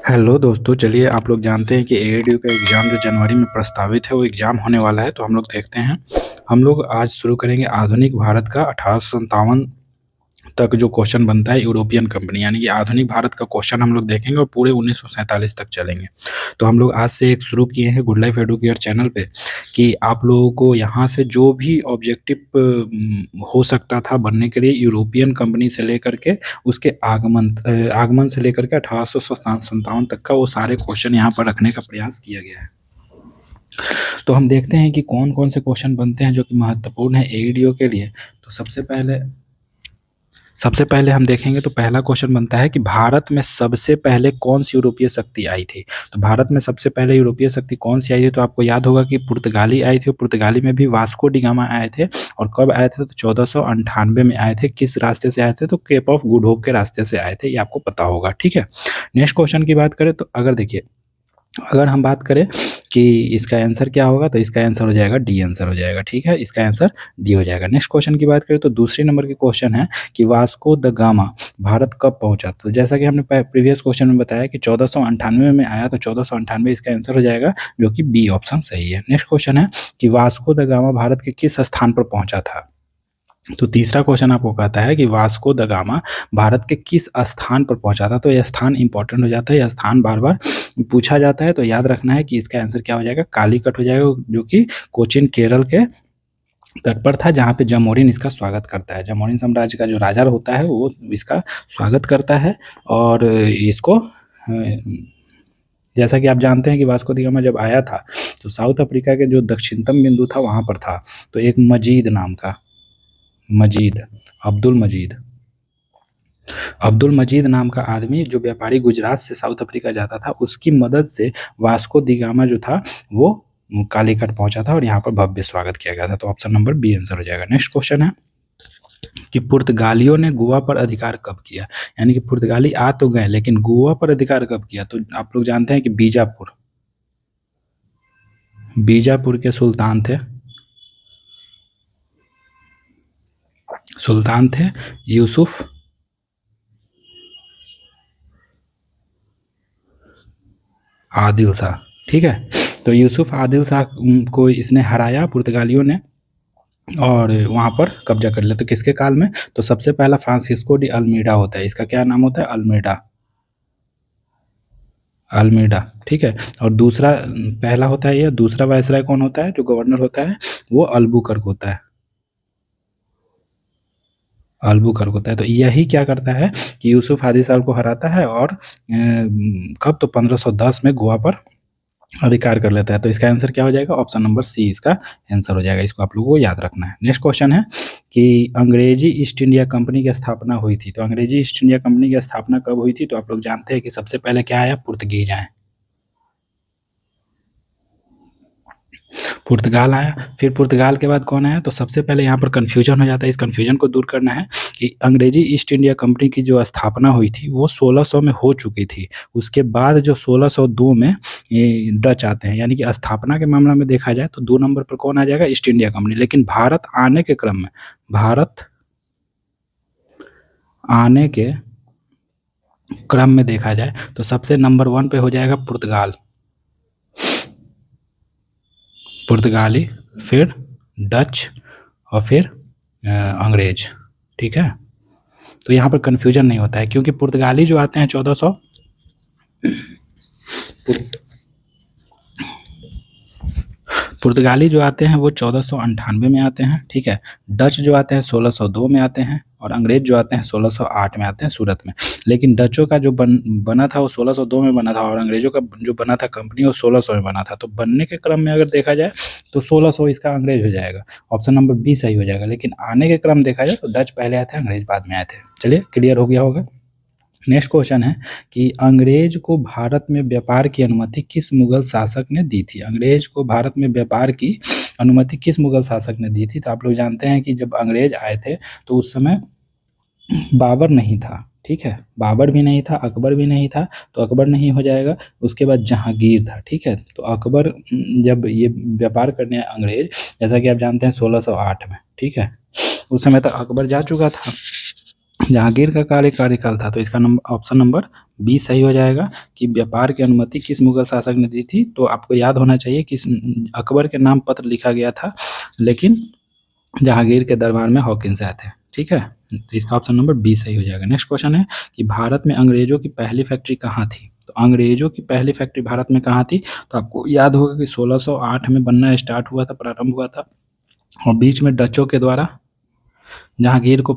Hello दोस्तों, चलिए आप लोग जानते हैं कि एएडीयू का एग्ज़ाम जो जनवरी में प्रस्तावित है वो एग्ज़ाम होने वाला है। तो हम लोग देखते हैं। हम लोग आज शुरू करेंगे आधुनिक भारत का 1857 तक जो क्वेश्चन बनता है यूरोपियन कंपनी, यानी कि आधुनिक भारत का क्वेश्चन हम लोग देखेंगे और पूरे 1947 तक चलेंगे। तो हम लोग आज से एक शुरू किए हैं गुड लाइफ एडुकेयर चैनल पे कि आप लोगों को यहाँ से जो भी ऑब्जेक्टिव हो सकता था बनने के लिए यूरोपियन कंपनी से लेकर के उसके आगमन से लेकर के 1857 तक का वो सारे क्वेश्चन यहाँ पर रखने का प्रयास किया गया है। तो हम देखते हैं कि कौन कौन से क्वेश्चन बनते हैं जो कि महत्वपूर्ण है एईडीओ के लिए। तो सबसे पहले हम देखेंगे तो पहला क्वेश्चन बनता है कि भारत में सबसे पहले कौन सी यूरोपीय शक्ति आई थी। तो भारत में सबसे पहले यूरोपीय शक्ति कौन सी आई थी, तो आपको याद होगा कि पुर्तगाली आई थी। और पुर्तगाली में भी वास्को डी गामा आए थे। और कब आए थे, तो 1498 में आए थे। किस रास्ते से आए थे, तो केप ऑफ गुड होप के रास्ते से आए थे, ये आपको पता होगा। ठीक है, नेक्स्ट क्वेश्चन की बात करें तो अगर हम बात करें कि इसका आंसर क्या होगा, तो इसका आंसर हो जाएगा डी आंसर हो जाएगा। ठीक है, इसका आंसर डी हो जाएगा। नेक्स्ट क्वेश्चन की बात करें तो दूसरी नंबर की क्वेश्चन है कि वास्को द गामा भारत कब पहुंचा। तो जैसा कि हमने प्रीवियस क्वेश्चन में बताया कि 1498 में आया, तो 1498 इसका आंसर हो जाएगा, जो कि बी ऑप्शन सही है। नेक्स्ट क्वेश्चन है कि वास्को द गामा भारत के किस स्थान पर पहुंचा था। तो तीसरा क्वेश्चन आपको कहता है कि वास्को द गामा भारत के किस स्थान पर पहुंचा था। तो यह स्थान इंपॉर्टेंट हो जाता है, यह स्थान बार बार पूछा जाता है। तो याद रखना है कि इसका आंसर क्या हो जाएगा, कालीकट हो जाएगा, जो कि कोचीन केरल के तट पर था, जहाँ पे जमोरिन इसका स्वागत करता है। जमोरिन साम्राज्य का जो राजा होता है वो इसका स्वागत करता है। और इसको जैसा कि आप जानते हैं कि वास्को द गामा जब आया था तो साउथ अफ्रीका के जो दक्षिणतम बिंदु था वहाँ पर था। तो एक अब्दुल मजीद नाम का आदमी, जो व्यापारी गुजरात से साउथ अफ्रीका जाता था, उसकी मदद से वास्को दी गामा जो था वो कालीकट पहुंचा था और यहाँ पर भव्य स्वागत किया गया था। तो ऑप्शन नंबर बी आंसर हो जाएगा। नेक्स्ट क्वेश्चन है कि पुर्तगालियों ने गोवा पर अधिकार कब किया। यानी कि पुर्तगाली आ तो गए, लेकिन गोवा पर अधिकार कब किया। तो आप लोग जानते हैं कि बीजापुर के सुल्तान थे यूसुफ आदिल शाह। ठीक है, तो यूसुफ आदिल शाह को इसने हराया पुर्तगालियों ने, और वहाँ पर कब्जा कर लिया। तो किसके काल में, तो सबसे पहला फ्रांसिस्को डी अल्मीडा होता है। इसका क्या नाम होता है, अल्मीडा। ठीक है, और दूसरा पहला होता है, यह दूसरा वायसराय कौन होता है, जो गवर्नर होता है वो अल्बुकर्क होता है। तो यही क्या करता है कि यूसुफ आदिल शाह को हराता है और कब, तो 1510 में गोवा पर अधिकार कर लेता है। तो इसका आंसर क्या हो जाएगा, ऑप्शन नंबर सी इसका आंसर हो जाएगा। इसको आप लोगों को याद रखना है। नेक्स्ट क्वेश्चन है कि अंग्रेजी ईस्ट इंडिया कंपनी की स्थापना हुई थी। तो अंग्रेजी ईस्ट इंडिया कंपनी की स्थापना कब हुई थी, तो आप लोग जानते हैं कि सबसे पहले क्या आया, पुर्तगीज आए, पुर्तगाल आया। फिर पुर्तगाल के बाद कौन आया, तो सबसे पहले यहाँ पर कन्फ्यूजन हो जाता है। इस कन्फ्यूजन को दूर करना है कि अंग्रेजी ईस्ट इंडिया कंपनी की जो स्थापना हुई थी वो 1600 में हो चुकी थी। उसके बाद जो 1602 में डच आते हैं, यानी कि स्थापना के मामला में देखा जाए तो 2 नंबर पर कौन आ जाएगा, ईस्ट इंडिया कंपनी। लेकिन भारत आने के क्रम में देखा जाए तो सबसे नंबर 1 पे हो जाएगा पुर्तगाली, फिर डच, और फिर अंग्रेज। ठीक है, तो यहाँ पर कन्फ्यूजन नहीं होता है, क्योंकि पुर्तगाली जो आते हैं 1400 पुर्तगाली जो आते हैं वो 1498 में आते हैं। ठीक है, डच जो आते हैं 1602 में आते हैं, और अंग्रेज जो आते हैं 1608 में आते हैं सूरत में। लेकिन डचों का जो बना था वो 1602 में बना था, और अंग्रेजों का जो बना था कंपनी वो 1600 में बना था। तो बनने के क्रम में अगर देखा जाए तो 1600 इसका अंग्रेज हो जाएगा, ऑप्शन नंबर बी सही हो जाएगा। लेकिन आने के क्रम देखा जाए तो डच पहले आए थे, अंग्रेज बाद में आए थे। चलिए, क्लियर हो गया होगा। नेक्स्ट क्वेश्चन है कि अंग्रेज को भारत में व्यापार की अनुमति किस मुगल शासक ने दी थी। अंग्रेज को भारत में व्यापार की अनुमति किस मुगल शासक ने दी थी। तो आप लोग जानते हैं कि जब अंग्रेज आए थे तो उस समय बाबर नहीं था। ठीक है, बाबर भी नहीं था, अकबर भी नहीं था, तो अकबर नहीं हो जाएगा। उसके बाद जहांगीर था। ठीक है, तो अकबर जब ये व्यापार करने अंग्रेज, जैसा कि आप जानते हैं 1608 में, ठीक है, उस समय तक अकबर जा चुका था। जहांगीर का कार्यकाल था, तो इसका नंबर ऑप्शन नंबर बी सही हो जाएगा कि व्यापार की अनुमति किस मुगल शासक ने दी थी। तो आपको याद होना चाहिए कि अकबर के नाम पत्र लिखा गया था, लेकिन जहांगीर के दरबार में हॉकिंस आए थे। ठीक है, तो इसका ऑप्शन नंबर बी सही हो जाएगा। नेक्स्ट क्वेश्चन है कि भारत में अंग्रेजों की पहली फैक्ट्री कहाँ थी। तो अंग्रेजों की पहली फैक्ट्री भारत में कहाँ थी, तो आपको याद होगा कि 1608 में बनना स्टार्ट हुआ था, प्रारंभ हुआ था, और बीच में डचों के द्वारा जहांगीर को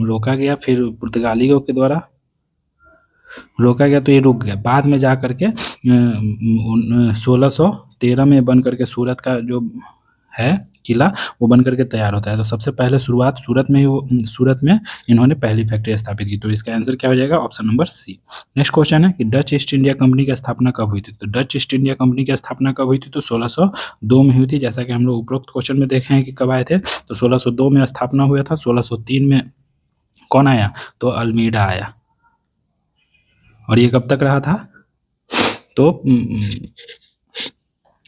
रोका गया, फिर पुर्तगालियों के द्वारा रोका गया तो ये रुक गया। बाद में जा करके 1613 में बन करके सूरत का जो है किला वो बन करके तैयार होता है। तो सबसे पहले शुरुआत सूरत में ही सूरत में इन्होंने पहली फैक्ट्री स्थापित की। तो इसका आंसर क्या हो जाएगा, option number C. Next question है कि डच ईस्ट इंडिया कंपनी की स्थापना कब हुई थी। तो डच ईस्ट इंडिया कंपनी की स्थापना कब हुई थी, तो 1602 में हुई थी, जैसा कि हम लोग उपरोक्त क्वेश्चन में देखे हैं कि कब आए थे। तो 1602 में स्थापना हुआ था। 1603 में कौन आया, तो अल्मीडा आया, और ये कब तक रहा था, तो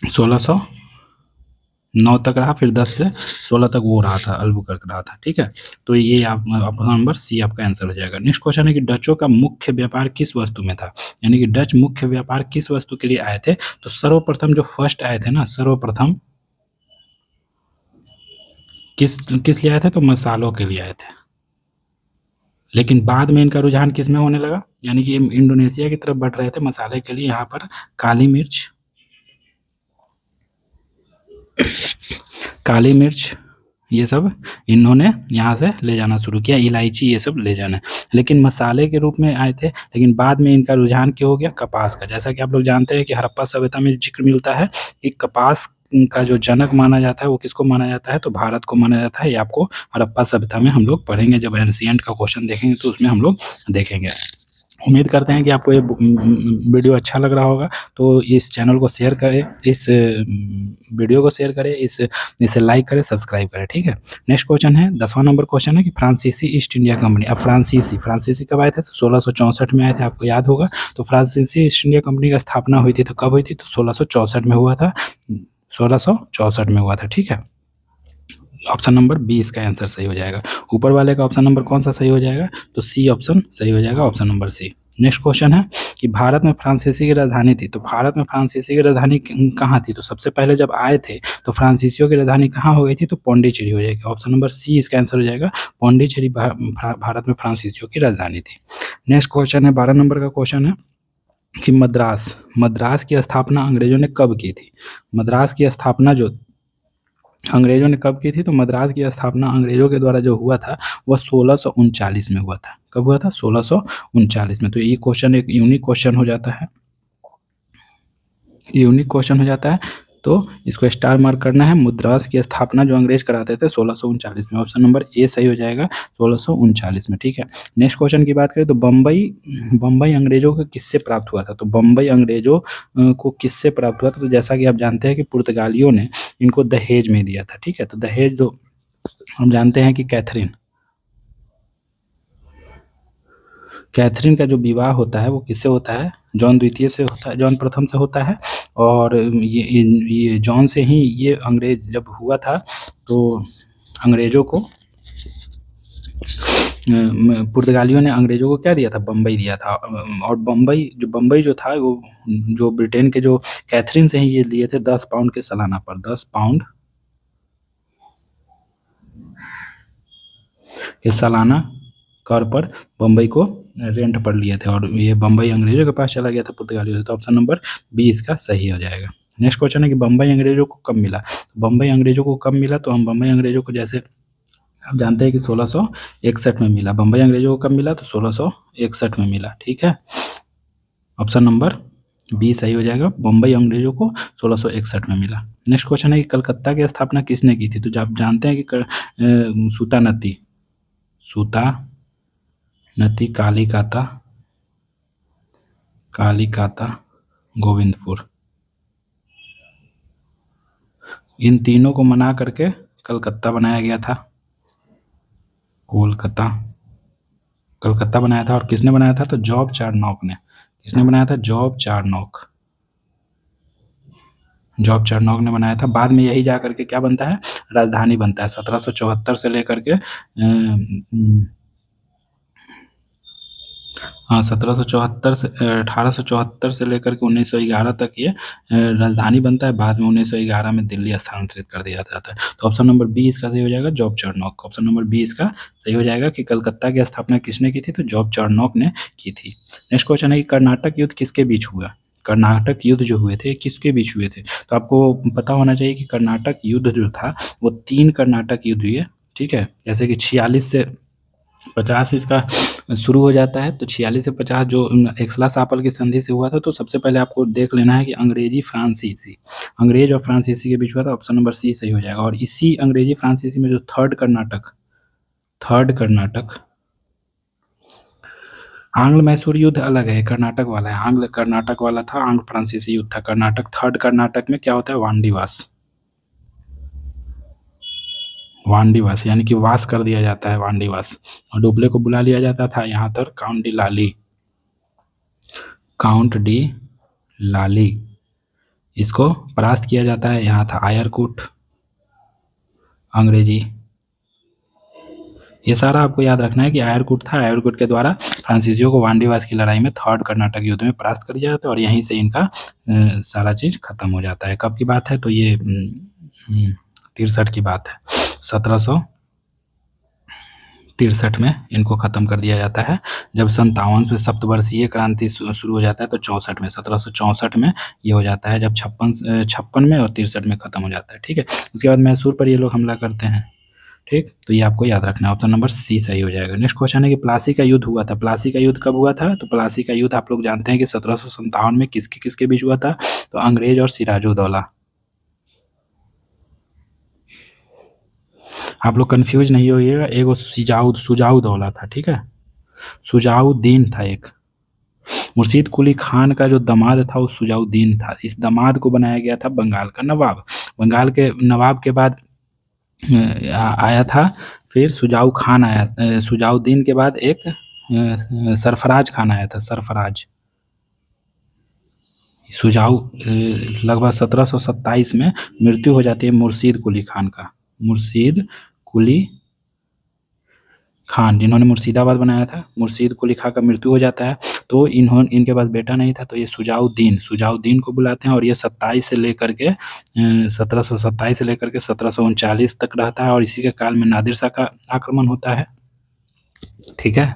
1609 तक रहा, फिर 10 से 16 तक वो रहा था, अल्बुकर्क रहा था। ठीक है, तो ये आप ऑप्शन नंबर सी आपका आंसर हो जाएगा। नेक्स्ट क्वेश्चन है कि डचों का मुख्य व्यापार किस वस्तु में था, यानी कि डच मुख्य व्यापार किस वस्तु के लिए आए थे। तो सर्वप्रथम जो फर्स्ट आए थे ना, सर्वप्रथम किस किस लिए आए थे, तो मसालों के लिए आए थे। लेकिन बाद में इनका रुझान किस में होने लगा, यानी कि इंडोनेशिया की तरफ बढ़ रहे थे मसाले के लिए। यहाँ पर काली मिर्च, काली मिर्च ये सब इन्होंने यहाँ से ले जाना शुरू किया, इलायची ये सब ले जाना, लेकिन मसाले के रूप में आए थे। लेकिन बाद में इनका रुझान क्या हो गया, कपास का। जैसा कि आप लोग जानते हैं कि हड़प्पा सभ्यता में जिक्र मिलता है कि कपास का जो जनक माना जाता है वो किसको माना जाता है, तो भारत को माना जाता है। ये आपको हड़प्पा सभ्यता में हम लोग पढ़ेंगे, जब एंशिएंट का क्वेश्चन देखेंगे तो उसमें हम लोग देखेंगे। उम्मीद करते हैं कि आपको ये वीडियो अच्छा लग रहा होगा। तो इस चैनल को शेयर करें, इस वीडियो को शेयर करें, इसे लाइक करें, सब्सक्राइब करें। ठीक है, नेक्स्ट क्वेश्चन है 10वां नंबर क्वेश्चन है कि फ्रांसीसी ईस्ट इंडिया कंपनी। अब फ्रांसीसी कब आए थे, तो 1664 में आए थे, आपको याद होगा। तो फ्रांसीसी ईस्ट इंडिया कंपनी की स्थापना हुई थी, तो कब हुई थी, तो 1664 में हुआ था, 1664 में हुआ था। ठीक है, ऑप्शन नंबर बी इसका आंसर सही हो जाएगा। ऊपर वाले का ऑप्शन नंबर कौन सा सही हो जाएगा, तो सी ऑप्शन सही हो जाएगा, option number C. Next question है कि भारत में फ्रांसीसी की राजधानी थी। तो भारत में फ्रांसीसी की राजधानी कहाँ थी, तो सबसे पहले जब आए थे तो फ्रांसीसियों की राजधानी कहाँ हो गई थी, तो पौंडीचेरी हो जाएगी, ऑप्शन नंबर सी इसका आंसर हो जाएगा। पौंडीचेरी भारत में फ्रांसीसियों की राजधानी थी। नेक्स्ट क्वेश्चन है 12 नंबर का क्वेश्चन है कि मद्रास की स्थापना अंग्रेजों ने कब की थी। मद्रास की स्थापना जो अंग्रेजों ने कब की थी, तो मद्रास की स्थापना अंग्रेजों के द्वारा जो हुआ था वह 1639 में हुआ था। कब हुआ था, 1639 में। तो ये क्वेश्चन एक यूनिक क्वेश्चन हो जाता है, यूनिक क्वेश्चन हो जाता है, तो इसको स्टार मार्क करना है। मद्रास की स्थापना जो अंग्रेज कराते थे 1639 में, ऑप्शन नंबर ए सही हो जाएगा, 1639 में। ठीक है, नेक्स्ट क्वेश्चन की बात करें तो बम्बई अंग्रेजों को किससे प्राप्त हुआ था। तो बम्बई अंग्रेजों को किससे प्राप्त हुआ था, तो जैसा कि आप जानते हैं कि पुर्तगालियों ने इनको दहेज में दिया था। ठीक है, तो दहेज जो हम जानते हैं कि कैथरीन का जो विवाह होता है वो किससे होता है, जॉन द्वितीय से होता है, जॉन प्रथम से होता है। और ये जॉन से ही ये अंग्रेज जब हुआ था तो अंग्रेजों को पुर्तगालियों ने अंग्रेजों को क्या दिया था, बम्बई दिया था। और बम्बई जो था वो जो ब्रिटेन के जो कैथरीन से ही ये लिए थे 10 पाउंड के सालाना पर, 10 पाउंड के सालाना कर पर बम्बई को रेंट पर लिए थे, और ये बम्बई अंग्रेजों के पास चला गया था पुर्तगालियों से। तो ऑप्शन नंबर बी इसका सही हो जाएगा। नेक्स्ट क्वेश्चन है कि बम्बई अंग्रेजों को कब मिला। बम्बई अंग्रेजों को कब मिला, तो हम बम्बई अंग्रेजों को जैसे आप जानते हैं कि 1661 में मिला। बम्बई अंग्रेजों को कब मिला, तो 1661 में मिला। ठीक है, ऑप्शन नंबर बी सही हो जाएगा, बम्बई अंग्रेजों को 1661 में मिला। नेक्स्ट क्वेश्चन है कि कलकत्ता की स्थापना किसने की थी। तो आप जानते हैं कि सूता नती कालिकाता गोविंदपुर, इन तीनों को मना करके कलकत्ता बनाया गया था। कलकत्ता बनाया था, और किसने बनाया था, तो जॉब चारनॉक ने। किसने बनाया था, जॉब चारनॉक ने बनाया था। बाद में यही जा करके क्या बनता है, राजधानी बनता है। 1774 से लेकर के हाँ, 1774 से 1874 से लेकर के 1911 तक ये राजधानी बनता है। बाद में 1911 में दिल्ली स्थानांतरित कर दिया जाता है। तो ऑप्शन नंबर बी इसका सही हो जाएगा, Job Charnock. Option number B इसका सही हो जाएगा कि कलकत्ता की स्थापना किसने की थी, तो जॉब चार्नोक ने की थी। नेक्स्ट क्वेश्चन है कि कर्नाटक युद्ध किसके बीच हुआ। कर्नाटक युद्ध जो हुए थे किसके बीच हुए थे, तो आपको पता होना चाहिए कि कर्नाटक युद्ध जो था वो 3 कर्नाटक युद्ध हुए। ठीक है, जैसे कि 46 से 50 इसका शुरू हो जाता है। तो 46 से 50 जो एक्सला-शापल की संधि से हुआ था, तो सबसे पहले आपको देख लेना है कि अंग्रेजी फ्रांसीसी, अंग्रेज और फ्रांसीसी के बीच हुआ था। ऑप्शन नंबर सी सही हो जाएगा। और इसी अंग्रेजी फ्रांसीसी में जो थर्ड कर्नाटक, आंग्ल मैसूर युद्ध अलग है, कर्नाटक वाला है। आंग्ल कर्नाटक वाला था, आंग्ल फ्रांसीसी युद्ध था। कर्नाटक, थर्ड कर्नाटक में क्या होता है, वांडीवास यानी कि वास कर दिया जाता है, वांडीवास। और डुप्ले को बुला लिया जाता था यहाँ पर काउंट डी लाली, इसको परास्त किया जाता है। यहाँ था आयरकुट अंग्रेजी। ये सारा आपको याद रखना है कि आयरकुट था, आयरकुट के द्वारा फ्रांसीसियों को वांडीवास की लड़ाई में थर्ड कर्नाटक युद्ध में परास्त कर दिया जाता है। और यहीं से इनका सारा चीज खत्म हो जाता है। कब की बात है, तो ये 63 की बात है। 1763 में इनको खत्म कर दिया जाता है। जब 57 में सप्तवर्षीय क्रांति शुरू हो जाता है, तो 64 में 1764 में ये हो जाता है। जब 56 में और 63 में खत्म हो जाता है। ठीक है, उसके बाद मैसूर पर ये लोग हमला करते हैं। ठीक, तो ये आपको याद रखना है। ऑप्शन नंबर सी सही हो जाएगा। नेक्स्ट क्वेश्चन है कि प्लासी का युद्ध हुआ था। प्लासी का युद्ध कब हुआ था, तो प्लासी का युद्ध आप लोग जानते हैं कि 1757 में किसके किसके बीच हुआ था, तो अंग्रेज और सिराजुद्दौला। आप लोग कंफ्यूज नहीं होइएगा, एक सुजाउद्दौला था। ठीक है, सुजाउद्दीन था एक। मुर्शीद कुली खान का जो दामाद था वो सुजाउद्दीन था। इस दामाद को बनाया गया था बंगाल का नवाब। बंगाल के नवाब के बाद आया था फिर सुजाऊ खान आया। सुजाउद्दीन के बाद एक सरफराज खान आया था, सरफराज। सुजाऊ लगभग 1727 में मृत्यु हो जाती है मुर्शीद कुली खान का। मुर्शीद कुली खान जिन्होंने मुर्शिदाबाद बनाया था, मुर्शीद कुली खान का मृत्यु हो जाता है। तो इनके पास बेटा नहीं था, तो ये सुजाउद्दीन को बुलाते हैं। और ये 27 से लेकर के 1727 से लेकर के 1739 तक रहता है। और इसी के काल में नादिर शाह का आक्रमण होता है। ठीक है,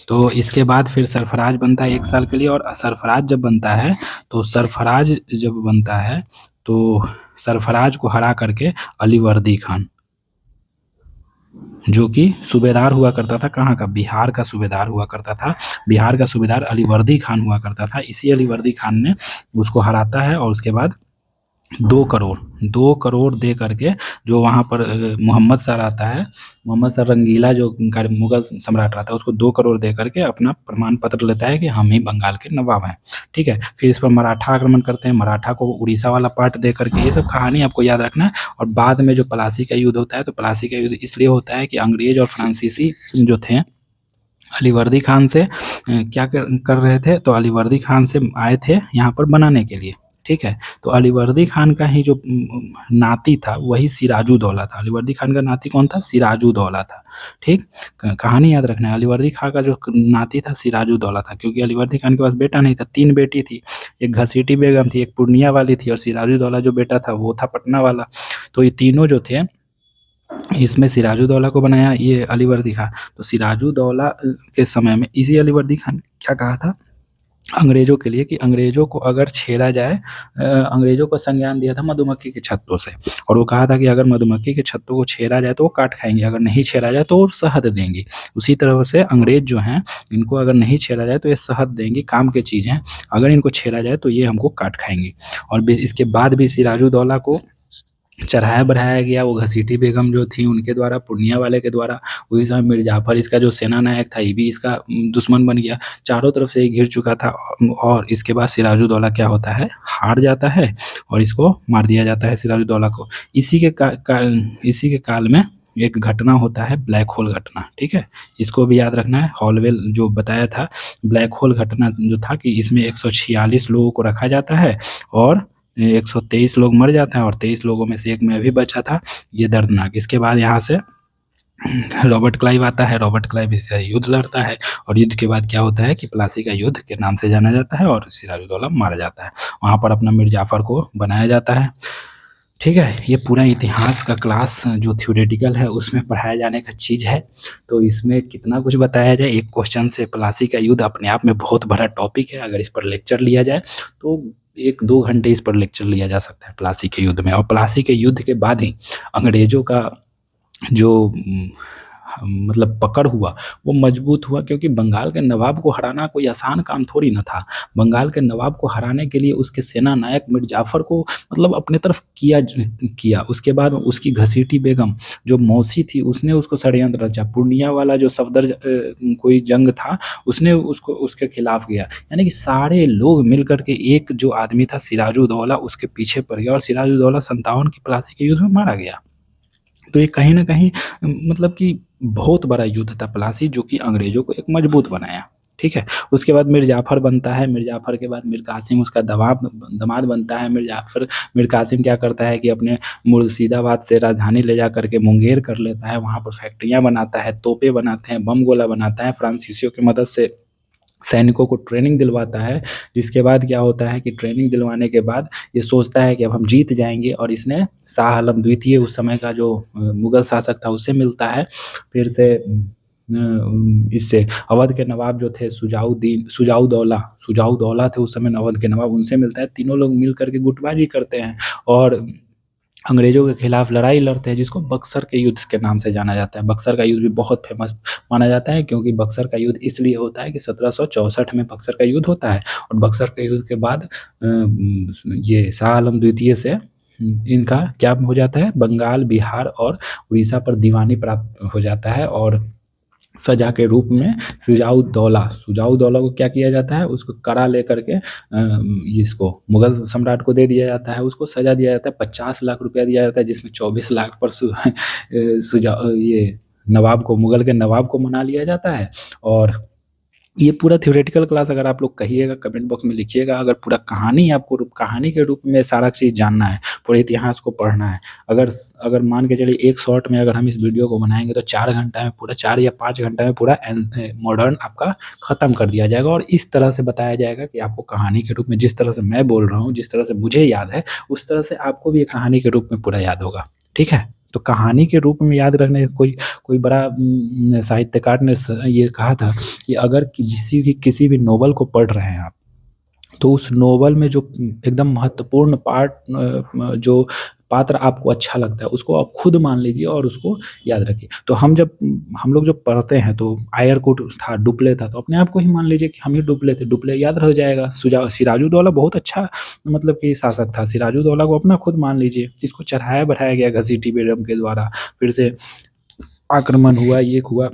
तो इसके बाद फिर सरफराज बनता है 1 साल के लिए। और सरफराज जब बनता है तो सरफराज को हरा करके अलीवर्दी खान, जो कि सूबेदार हुआ करता था, कहाँ का, बिहार का सूबेदार हुआ करता था। बिहार का सूबेदार अलीवर्दी खान हुआ करता था। इसी अलीवर्दी खान ने उसको हराता है। और उसके बाद 2 करोड़ दे करके, जो वहाँ पर मोहम्मद शाह आता है, मोहम्मद शाह रंगीला जो मुगल सम्राट रहता है, उसको 2 करोड़ दे करके अपना प्रमाण पत्र लेता है कि हम ही बंगाल के नवाब हैं। ठीक है, फिर इस पर मराठा आक्रमण करते हैं, मराठा को उड़ीसा वाला पार्ट दे करके। ये सब कहानी आपको याद रखना है। और बाद में जो प्लासी का युद्ध होता है, तो प्लासी का युद्ध इसलिए होता है कि अंग्रेज और फ्रांसीसी जो थे अलीवर्दी खान से क्या कर रहे थे, तो अलीवर्दी खान से आए थे यहाँ पर बनाने के लिए। ठीक है, तो अलीवर्दी खान का ही जो नाती था वही सिराजुद्दौला था। अलीवर्दी खान का नाती कौन था, सिराजुद्दौला था। ठीक, कहानी याद रखना है। अलीवर्दी खान का जो नाती था सिराजुद्दौला था, क्योंकि अलीवर्दी खान के पास बेटा नहीं था, 3 बेटी थी। एक घसीटी बेगम थी, एक पूर्णिया वाली थी, और सिराजुद्दौला जो बेटा था वो था पटना वाला। तो ये तीनों जो थे, इसमें सिराजुद्दौला को बनाया ये अलीवर्दी खान। तो सिराजुद्दौला के समय में इसी अलीवर्दी खान ने क्या कहा था अंग्रेजों के लिए, कि अंग्रेजों को अगर छेड़ा जाए, अंग्रेजों को संज्ञान दिया था मधुमक्खी के छत्तों से। और वो कहा था कि अगर मधुमक्खी के छत्तों को छेड़ा जाए तो वो काट खाएंगे, अगर नहीं छेड़ा जाए तो वो शहद देंगी। उसी तरह से अंग्रेज जो हैं, इनको अगर नहीं छेड़ा जाए तो ये शहद देंगी, काम की चीज़ है। अगर इनको छेड़ा जाए तो ये हमको काट खाएंगी। और इसके बाद भी सिराजुद्दौला को चढ़ाया बढ़ाया गया। वो घसीटी बेगम जो थी उनके द्वारा, पूर्णिया वाले के द्वारा। वही समय मीर जाफर इसका जो सेना नायक था, ये भी इसका दुश्मन बन गया। चारों तरफ से ये घिर चुका था। और इसके बाद सिराजुद्दौला क्या होता है, हार जाता है और इसको मार दिया जाता है सिराजुद्दौला को। इसी के काल में एक घटना होता है, ब्लैक होल घटना। ठीक है, इसको भी याद रखना है। हॉलवेल जो बताया था, ब्लैक होल घटना जो था कि इसमें 146 लोगों को रखा जाता है और 123 लोग मर जाते हैं, और 23 लोगों में से एक मैं भी बचा था। ये दर्दनाक। इसके बाद यहाँ से रॉबर्ट क्लाइव आता है, रॉबर्ट क्लाइव इससे युद्ध लड़ता है और युद्ध के बाद क्या होता है कि प्लासी का युद्ध के नाम से जाना जाता है और सिराजुद्दौला मारा जाता है। वहाँ पर अपना मीर जाफ़र को बनाया जाता है। ठीक है, ये पूरा इतिहास का क्लास जो थ्योरेटिकल है उसमें पढ़ाया जाने का चीज़ है। तो इसमें कितना कुछ बताया जाए, एक क्वेश्चन से प्लासी का युद्ध अपने आप में बहुत बड़ा टॉपिक है। अगर इस पर लेक्चर लिया जाए तो 1-2 घंटे इस पर लेक्चर लिया जा सकता है प्लासी के युद्ध में। और प्लासी के युद्ध के बाद ही अंग्रेज़ों का जो मतलब पकड़ हुआ वो मजबूत हुआ, क्योंकि बंगाल के नवाब को हराना कोई आसान काम थोड़ी ना था। बंगाल के नवाब को हराने के लिए उसके सेना नायक मीर जाफ़र को मतलब अपने तरफ किया। उसके बाद उसकी घसीटी बेगम जो मौसी थी उसने उसको षड्यंत्र रचा। पूर्णिया वाला जो सफदर कोई जंग था उसने उसको उसके खिलाफ गया। यानी कि सारे लोग मिल कर के एक जो आदमी था सिराजुद्दौला उसके पीछे पड़ गया और सिराजुद्दौला 57 की प्लासी के युद्ध में मारा गया। तो ये कहीं न कहीं मतलब कि बहुत बड़ा युद्ध था प्लासी, जो कि अंग्रेज़ों को एक मजबूत बनाया। ठीक है? उसके बाद मीर जाफ़र बनता है, मीर जाफ़र के बाद मीर कासिम उसका दामाद बनता है। मीर कासिम क्या करता है कि अपने मुर्शिदाबाद से राजधानी ले जा कर के मुंगेर कर लेता है, वहाँ पर फैक्ट्रियाँ बनाता है, तोपें बनाते हैं, बम गोला बनाता है, फ्रांसीसियों की मदद से सैनिकों को ट्रेनिंग दिलवाता है। जिसके बाद क्या होता है कि ट्रेनिंग दिलवाने के बाद ये सोचता है कि अब हम जीत जाएँगे और इसने शाह आलम द्वितीय उस समय का जो मुगल शासक था उससे मिलता है। फिर से इससे अवध के नवाब जो थे शुजाउद्दौला थे उस समय अवध के नवाब, उनसे मिलता है। तीनों लोग मिल कर के गुटबाजी करते हैं और अंग्रेज़ों के खिलाफ लड़ाई लड़ते हैं, जिसको बक्सर के युद्ध के नाम से जाना जाता है। बक्सर का युद्ध भी बहुत फेमस माना जाता है, क्योंकि बक्सर का युद्ध इसलिए होता है कि 1764 में बक्सर का युद्ध होता है और बक्सर के युद्ध के बाद ये शाह आलम द्वितीय से इनका क्या हो जाता है, बंगाल, बिहार और उड़ीसा पर दीवानी प्राप्त हो जाता है और सजा के रूप में शुजाउद्दौला को क्या किया जाता है, उसको कड़ा लेकर के इसको मुगल सम्राट को दे दिया जाता है। उसको सजा दिया जाता है, 50 लाख रुपया दिया जाता है, जिसमें 24 लाख पर ये नवाब को, मुगल के नवाब को मना लिया जाता है। और ये पूरा थ्योरेटिकल क्लास अगर आप लोग कहिएगा, कमेंट बॉक्स में लिखिएगा। अगर पूरा कहानी आपको कहानी के रूप में सारा चीज़ जानना है, पूरे इतिहास को पढ़ना है, अगर मान के चलिए एक शॉर्ट में अगर हम इस वीडियो को बनाएंगे तो 4 घंटा में पूरा, 4 या 5 घंटा में पूरा मॉडर्न आपका ख़त्म कर दिया जाएगा। और इस तरह से बताया जाएगा कि आपको कहानी के रूप में, जिस तरह से मैं बोल रहा हूँ, जिस तरह से मुझे याद है, उस तरह से आपको भी ये कहानी के रूप में पूरा याद होगा। ठीक है? तो कहानी के रूप में याद रखने कोई बड़ा साहित्यकार ने ये कहा था कि अगर किसी भी नॉवल को पढ़ रहे हैं आप, तो उस नॉवल में जो एकदम महत्वपूर्ण जो पात्र आपको अच्छा लगता है उसको आप खुद मान लीजिए और उसको याद रखिए। तो हम लोग जब पढ़ते हैं तो आयरकुट था, डुप्ले था, तो अपने आप को ही मान लीजिए कि हम ही डुप्ले थे, डुप्ले याद रह जाएगा। सिराजुद्दौला बहुत अच्छा मतलब कि शासक था, सिराजुद्दौला को अपना खुद मान लीजिए। इसको चढ़ाया बढ़ाया गया घसीटी बेगम के द्वारा, फिर से आक्रमण हुआ, ये हुआ,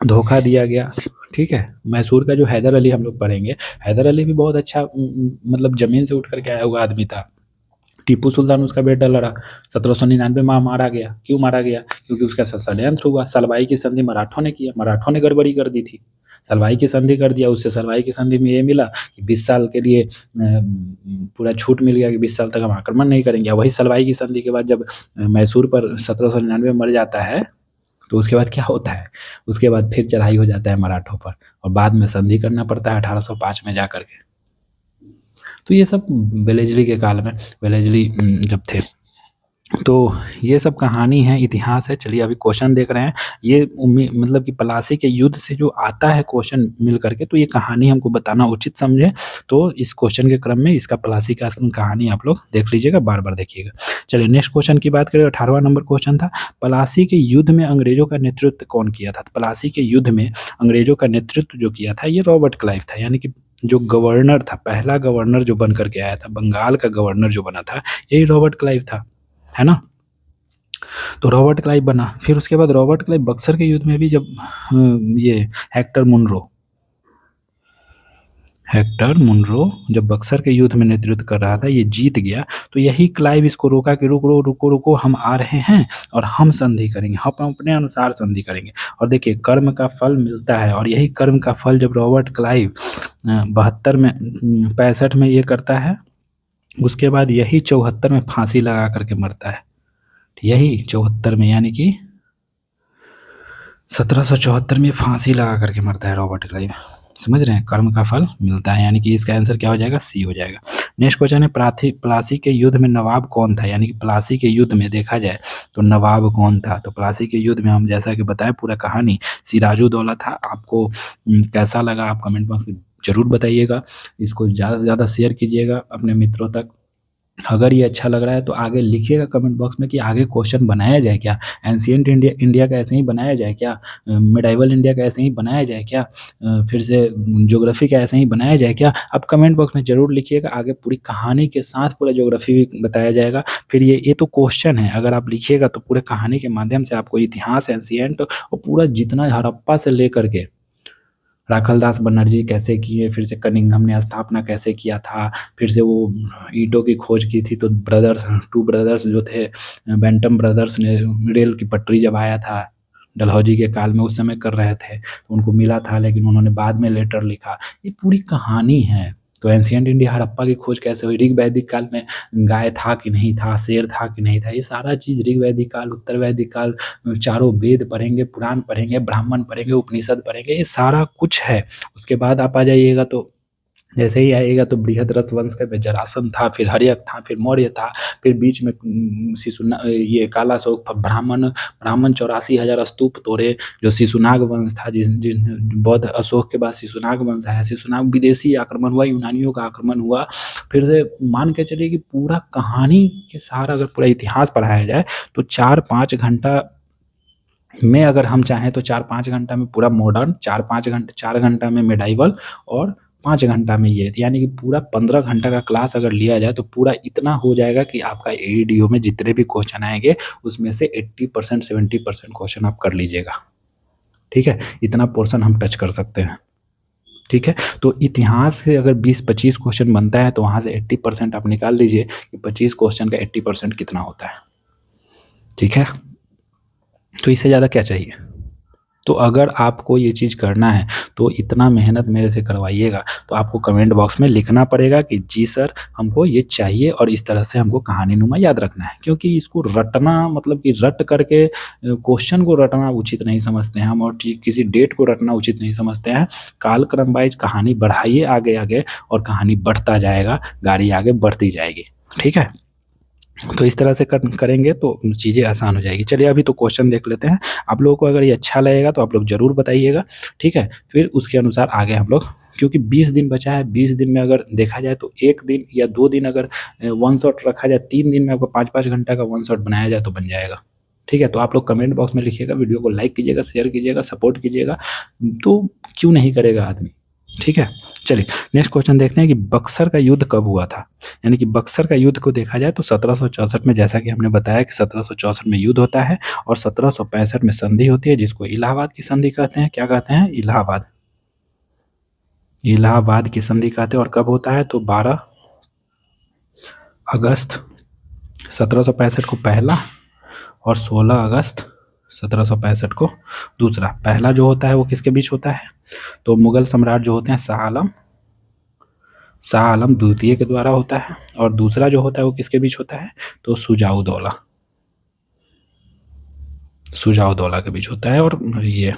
धोखा दिया गया। ठीक है? मैसूर का जो हैदर अली हम लोग पढ़ेंगे, हैदर अली भी बहुत अच्छा मतलब ज़मीन से उठ कर के आया हुआ आदमी था। टीपू सुल्तान उसका बेटा लड़ा, 1799 में मारा गया। क्यों मारा गया? क्योंकि उसका षड्यंत्र हुआ। सलवाई की संधि मराठों ने किया, मराठों ने गड़बड़ी कर दी थी। सलवाई की संधि कर दिया, उससे सलवाई की संधि में ये मिला कि 20 साल के लिए पूरा छूट मिल गया कि 20 साल तक हम आक्रमण नहीं करेंगे। वही सलवाई की संधि के बाद जब मैसूर पर 1799 में मर जाता है, तो उसके बाद क्या होता है, उसके बाद फिर चढ़ाई हो जाता है मराठों पर और बाद में संधि करना पड़ता है 1805 में जा कर के। तो ये सब वेलेस्ली के काल में, वेलेस्ली जब थे, तो ये सब कहानी है, इतिहास है। चलिए अभी क्वेश्चन देख रहे हैं। ये मतलब कि प्लासी के युद्ध से जो आता है क्वेश्चन मिल करके, तो ये कहानी हमको बताना उचित समझे। तो इस क्वेश्चन के क्रम में इसका प्लासी का कहानी आप लोग देख लीजिएगा, बार बार देखिएगा। चलिए नेक्स्ट क्वेश्चन की बात करें। 18वां नंबर क्वेश्चन था, प्लासी के युद्ध में अंग्रेजों का नेतृत्व कौन किया था? प्लासी के युद्ध में अंग्रेजों का नेतृत्व जो किया था ये रॉबर्ट क्लाइव था। यानी कि जो गवर्नर था, पहला गवर्नर जो बन करके आया था, बंगाल का गवर्नर जो बना था, यही रॉबर्ट क्लाइव था, है ना? तो रॉबर्ट क्लाइव बना। फिर उसके बाद रॉबर्ट क्लाइव बक्सर के युद्ध में भी जब ये हेक्टर मुनरो जब बक्सर के युद्ध में नेतृत्व कर रहा था, ये जीत गया, तो यही क्लाइव इसको रोका कि रुको रुको रुको, हम आ रहे हैं और हम संधि करेंगे, हम अपने अनुसार संधि करेंगे। और देखिए कर्म का फल मिलता है, और यही कर्म का फल जब रॉबर्ट क्लाइव 65 में ये करता है, उसके बाद यही 74 में फांसी लगा करके मरता है। यही 74 में, यानी कि 1774 में फांसी लगा करके मरता है रॉबर्ट क्लाइव। समझ रहे हैं, कर्म का फल मिलता है, यानी कि इसका आंसर क्या हो जाएगा, सी हो जाएगा। नेक्स्ट क्वेश्चन है, प्लासी के युद्ध में नवाब कौन था, यानी कि प्लासी के युद्ध में देखा जाए तो नवाब कौन था। तो प्लासी के युद्ध में हम जैसा कि बताएं पूरा कहानी, सिराजुद्दौला था। आपको कैसा लगा आप कमेंट बॉक्स में जरूर बताइएगा। इसको ज़्यादा से ज़्यादा शेयर कीजिएगा अपने मित्रों तक। अगर ये अच्छा लग रहा है तो आगे लिखिएगा कमेंट बॉक्स में कि आगे क्वेश्चन बनाया जाए क्या, एंशिएंट इंडिया का ऐसे ही बनाया जाए क्या, मिडाइवल इंडिया का ऐसे ही बनाया जाए क्या, फिर से ज्योग्राफी का ऐसे ही बनाया जाए क्या। आप कमेंट बॉक्स में जरूर लिखिएगा, आगे पूरी कहानी के साथ पूरा ज्योग्राफी भी बताया जाएगा। फिर ये तो क्वेश्चन है, अगर आप लिखिएगा तो पूरे कहानी के माध्यम से आपको इतिहास, एंशिएंट और पूरा जितना हड़प्पा से लेकर के राखलदास बनर्जी कैसे किए, फिर से कनिंघम ने स्थापना कैसे किया था, फिर से वो ईंटों की खोज की थी तो टू ब्रदर्स जो थे, बेंटम ब्रदर्स ने रेल की पटरी जब आया था डलहौजी के काल में, उस समय कर रहे थे तो उनको मिला था, लेकिन उन्होंने बाद में लेटर लिखा। ये पूरी कहानी है। तो एंशिएंट इंडिया हड़प्पा की खोज कैसे हुई, ऋग वैदिक काल में गाय था कि नहीं था, शेर था कि नहीं था, ये सारा चीज ऋग वैदिक काल, उत्तर वैदिक काल, चारों वेद पढ़ेंगे, पुराण पढ़ेंगे, ब्राह्मण पढ़ेंगे, उपनिषद पढ़ेंगे, ये सारा कुछ है। उसके बाद आप आ जाइएगा तो जैसे ही आएगा तो बृहद्रथ वंश का जरासंध था, फिर हर्यक था, फिर मौर्य था, फिर बीच में शिशुना ये काला अशोक ब्राह्मण ब्राह्मण 84,000 स्तूप तोड़े, जो शिशुनाग वंश था, जिन बौद्ध अशोक के बाद शिशुनाग वंश आया, शिशुनाग विदेशी आक्रमण हुआ, यूनानियों का आक्रमण हुआ। फिर से मान के चलिए कि पूरा कहानी के सारा अगर पूरा इतिहास पढ़ाया जाए तो 4-5 घंटा में, अगर हम चाहें तो 4-5 घंटा में पूरा मॉडर्न, 4 घंटा में मेडाइवल, और 5 घंटा में ये, यानी कि पूरा 15 घंटा का क्लास अगर लिया जाए तो पूरा इतना हो जाएगा कि आपका एईडीओ में जितने भी क्वेश्चन आएंगे उसमें से 80% 70% क्वेश्चन आप कर लीजिएगा। ठीक है, इतना पोर्शन हम टच कर सकते हैं। ठीक है, तो इतिहास से अगर 20-25 क्वेश्चन बनता है तो वहाँ से 80% आप निकाल लीजिए कि 25 क्वेश्चन का 80% कितना होता है। ठीक है, तो इससे ज़्यादा क्या चाहिए। तो अगर आपको ये चीज़ करना है तो इतना मेहनत मेरे से करवाइएगा, तो आपको कमेंट बॉक्स में लिखना पड़ेगा कि जी सर हमको ये चाहिए और इस तरह से हमको कहानी नुमा याद रखना है। क्योंकि इसको रटना मतलब कि रट करके क्वेश्चन को रटना उचित नहीं समझते हैं हम, और किसी डेट को रटना उचित नहीं समझते हैं। कालक्रम वाइज कहानी बढ़ाइए आगे आगे, और कहानी बढ़ता जाएगा, गाड़ी आगे बढ़ती जाएगी। ठीक है, तो इस तरह से करेंगे तो चीज़ें आसान हो जाएगी। चलिए अभी तो क्वेश्चन देख लेते हैं। आप लोगों को अगर ये अच्छा लगेगा तो आप लोग ज़रूर बताइएगा। ठीक है, फिर उसके अनुसार आगे हम लोग, क्योंकि 20 दिन बचा है, 20 दिन में अगर देखा जाए तो 1 दिन या 2 दिन अगर वन शॉट रखा जाए, 3 दिन में आपको 5-5 घंटा का वन शॉट बनाया जाए तो बन जाएगा। ठीक है, तो आप लोग कमेंट बॉक्स में लिखिएगा, वीडियो को लाइक कीजिएगा, शेयर कीजिएगा, सपोर्ट कीजिएगा, तो क्यों नहीं करेगा आदमी। ठीक है, चलिए नेक्स्ट क्वेश्चन देखते हैं कि बक्सर का युद्ध कब हुआ था। यानी कि बक्सर का युद्ध को देखा जाए तो 1764 में, जैसा कि हमने बताया कि 1764 में युद्ध होता है, और 1765 में संधि होती है, जिसको इलाहाबाद की संधि कहते हैं। क्या कहते हैं, इलाहाबाद, इलाहाबाद की संधि कहते हैं। और कब होता है तो 12 अगस्त 1765 को पहला, और 16 अगस्त 1765 को दूसरा। पहला जो होता है वो किसके बीच होता है, तो मुगल सम्राट जो होते हैं शाह आलम द्वितीय के द्वारा होता है, और दूसरा जो होता है वो किसके बीच होता है, तो सुजाउदौला के बीच होता है, और ये